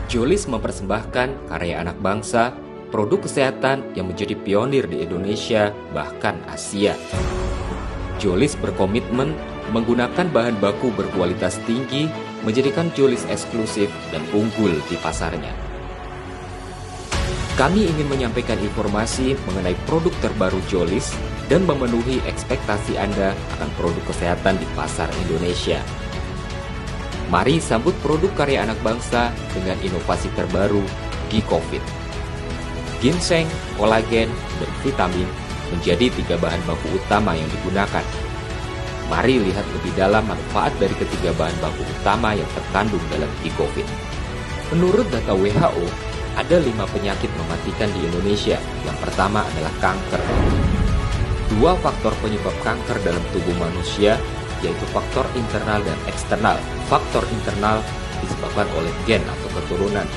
Jolis mempersembahkan karya anak bangsa, produk kesehatan yang menjadi pionir di Indonesia, bahkan Asia. Jolis berkomitmen menggunakan bahan baku berkualitas tinggi, menjadikan Jolis eksklusif dan unggul di pasarnya. Kami ingin menyampaikan informasi mengenai produk terbaru Jolis dan memenuhi ekspektasi Anda akan produk kesehatan di pasar Indonesia. Mari sambut produk karya anak bangsa dengan inovasi terbaru, Gicovit. Ginseng, kolagen, dan vitamin menjadi 3 bahan baku utama yang digunakan. Mari lihat lebih dalam manfaat dari ketiga bahan baku utama yang terkandung dalam Gicovit. Menurut data WHO, ada 5 penyakit mematikan di Indonesia. Yang pertama adalah kanker. 2 faktor penyebab kanker dalam tubuh manusia, yaitu faktor internal dan eksternal. Faktor internal disebabkan oleh gen atau keturunan,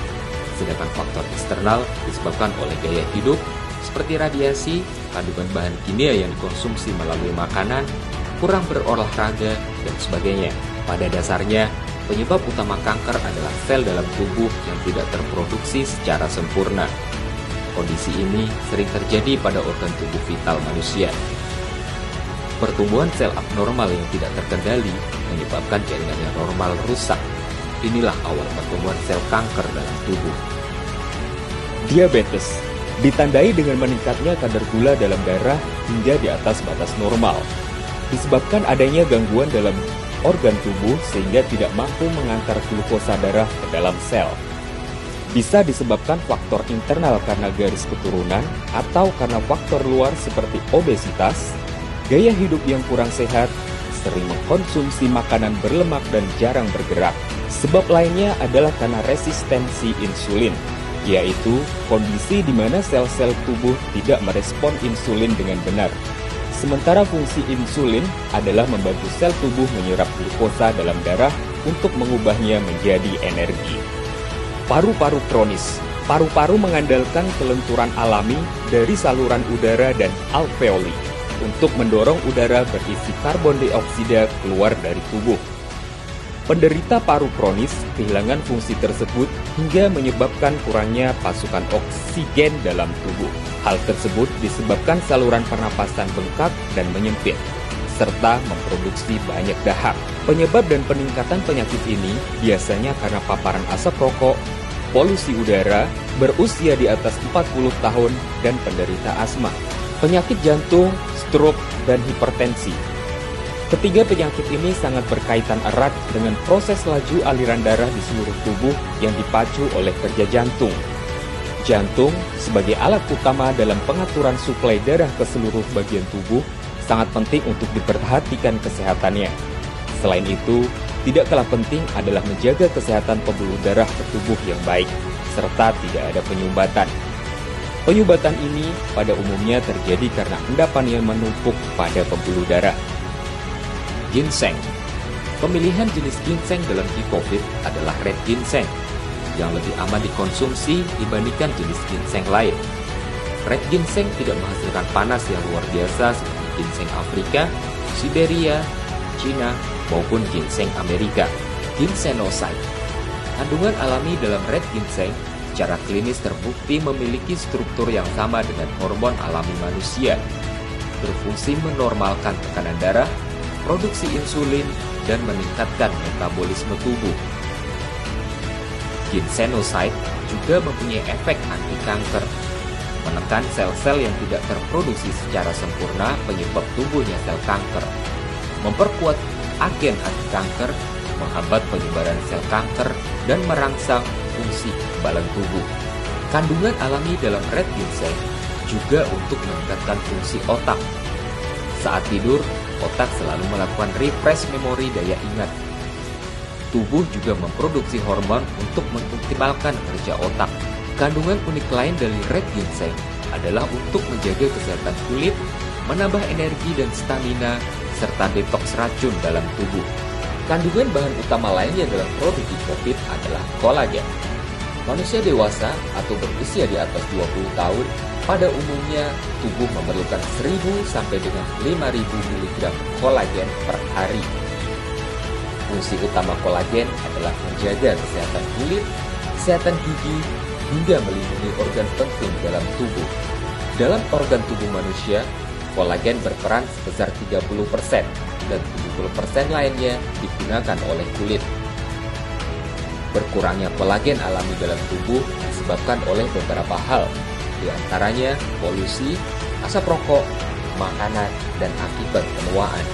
sedangkan faktor eksternal disebabkan oleh gaya hidup, seperti radiasi, kandungan bahan kimia yang dikonsumsi melalui makanan, kurang berolahraga, dan sebagainya. Pada dasarnya, penyebab utama kanker adalah sel dalam tubuh yang tidak terproduksi secara sempurna. Kondisi ini sering terjadi pada organ tubuh vital manusia. Pertumbuhan sel abnormal yang tidak terkendali menyebabkan jaringan yang normal rusak. Inilah awal pertumbuhan sel kanker dalam tubuh. Diabetes ditandai dengan meningkatnya kadar gula dalam darah hingga di atas batas normal. Disebabkan adanya gangguan dalam organ tubuh sehingga tidak mampu mengantar glukosa darah ke dalam sel. Bisa disebabkan faktor internal karena garis keturunan atau karena faktor luar seperti obesitas, gaya hidup yang kurang sehat, sering mengkonsumsi makanan berlemak dan jarang bergerak. Sebab lainnya adalah karena resistensi insulin, yaitu kondisi di mana sel-sel tubuh tidak merespon insulin dengan benar. Sementara fungsi insulin adalah membantu sel tubuh menyerap glukosa dalam darah untuk mengubahnya menjadi energi. Paru-paru kronis. Paru-paru mengandalkan kelenturan alami dari saluran udara dan alveoli untuk mendorong udara berisi karbon dioksida keluar dari tubuh. Penderita paru kronis kehilangan fungsi tersebut hingga menyebabkan kurangnya pasukan oksigen dalam tubuh. Hal tersebut disebabkan saluran pernapasan bengkak dan menyempit, serta memproduksi banyak dahak. Penyebab dan peningkatan penyakit ini biasanya karena paparan asap rokok, polusi udara, berusia di atas 40 tahun, dan penderita asma, penyakit jantung, stroke, dan hipertensi. Ketiga penyakit ini sangat berkaitan erat dengan proses laju aliran darah di seluruh tubuh yang dipacu oleh kerja jantung. Jantung, sebagai alat utama dalam pengaturan suplai darah ke seluruh bagian tubuh, sangat penting untuk diperhatikan kesehatannya. Selain itu, tidak kalah penting adalah menjaga kesehatan pembuluh darah ke tubuh yang baik, serta tidak ada penyumbatan. Penyumbatan ini pada umumnya terjadi karena endapan yang menumpuk pada pembuluh darah. Ginseng. Pemilihan jenis ginseng dalam Gicovit adalah red ginseng, yang lebih aman dikonsumsi dibandingkan jenis ginseng lain. Red ginseng tidak menghasilkan panas yang luar biasa seperti ginseng Afrika, Siberia, Cina, maupun ginseng Amerika. Ginsenoside. Kandungan alami dalam red ginseng secara klinis terbukti memiliki struktur yang sama dengan hormon alami manusia, berfungsi menormalkan tekanan darah, produksi insulin, dan meningkatkan metabolisme tubuh. Ginsenoside juga mempunyai efek anti-kanker, menekan sel-sel yang tidak terproduksi secara sempurna penyebab tumbuhnya sel kanker, memperkuat agen anti-kanker, menghambat penyebaran sel kanker, dan merangsang fungsi kekebalan tubuh. Kandungan alami dalam red ginseng juga untuk meningkatkan fungsi otak. Saat tidur, otak selalu melakukan refresh memori daya ingat. Tubuh juga memproduksi hormon untuk mengoptimalkan kerja otak. Kandungan unik lain dari red ginseng adalah untuk menjaga kesehatan kulit, menambah energi dan stamina, serta detoks racun dalam tubuh. Kandungan bahan utama lainnya dalam produk Gicovit adalah kolagen. Manusia dewasa atau berusia di atas 20 tahun pada umumnya tubuh memerlukan 1000 sampai dengan 5000 mg kolagen per hari. Fungsi utama kolagen adalah menjaga kesehatan kulit, kesehatan gigi, hingga melindungi organ penting dalam tubuh. Dalam organ tubuh manusia, kolagen berperan sebesar 30% dan 70% lainnya digunakan oleh kulit. Berkurangnya kolagen alami dalam tubuh disebabkan oleh beberapa hal, di antaranya polusi, asap rokok, makanan, dan akibat penuaan.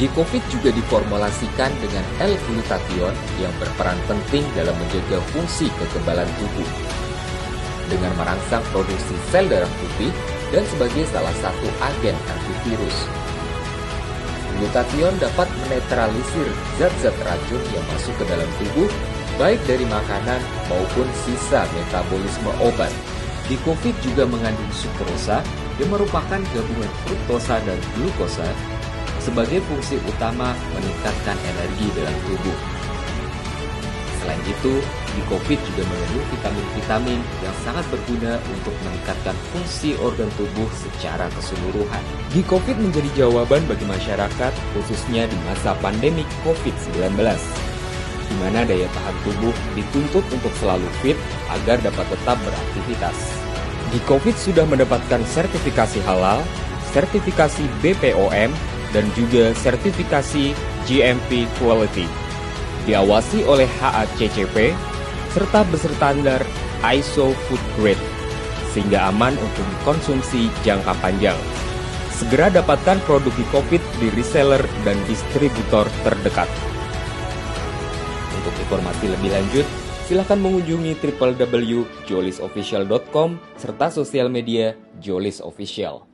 G-Covid juga diformulasikan dengan L-glutathione yang berperan penting dalam menjaga fungsi kekebalan tubuh dengan merangsang produksi sel darah putih dan sebagai salah satu agen antivirus. Glutathione dapat menetralisir zat-zat racun yang masuk ke dalam tubuh, baik dari makanan maupun sisa metabolisme obat. G-Covid juga mengandung sukrosa yang merupakan gabungan fruktosa dan glukosa sebagai fungsi utama meningkatkan energi dalam tubuh. Selain itu, G-Covid juga mengandung vitamin-vitamin yang sangat berguna untuk meningkatkan fungsi organ tubuh secara keseluruhan. G-Covid menjadi jawaban bagi masyarakat, khususnya di masa pandemi COVID-19, di mana daya tahan tubuh dituntut untuk selalu fit agar dapat tetap beraktivitas. G-Covid sudah mendapatkan sertifikasi halal, sertifikasi BPOM, dan juga sertifikasi GMP Quality. Diawasi oleh HACCP, serta berstandar ISO Food Grade, sehingga aman untuk dikonsumsi jangka panjang. Segera dapatkan produk G-Covid di reseller dan distributor terdekat. Untuk informasi lebih lanjut, silakan mengunjungi www.jolisofficial.com serta sosial media Jolis Official.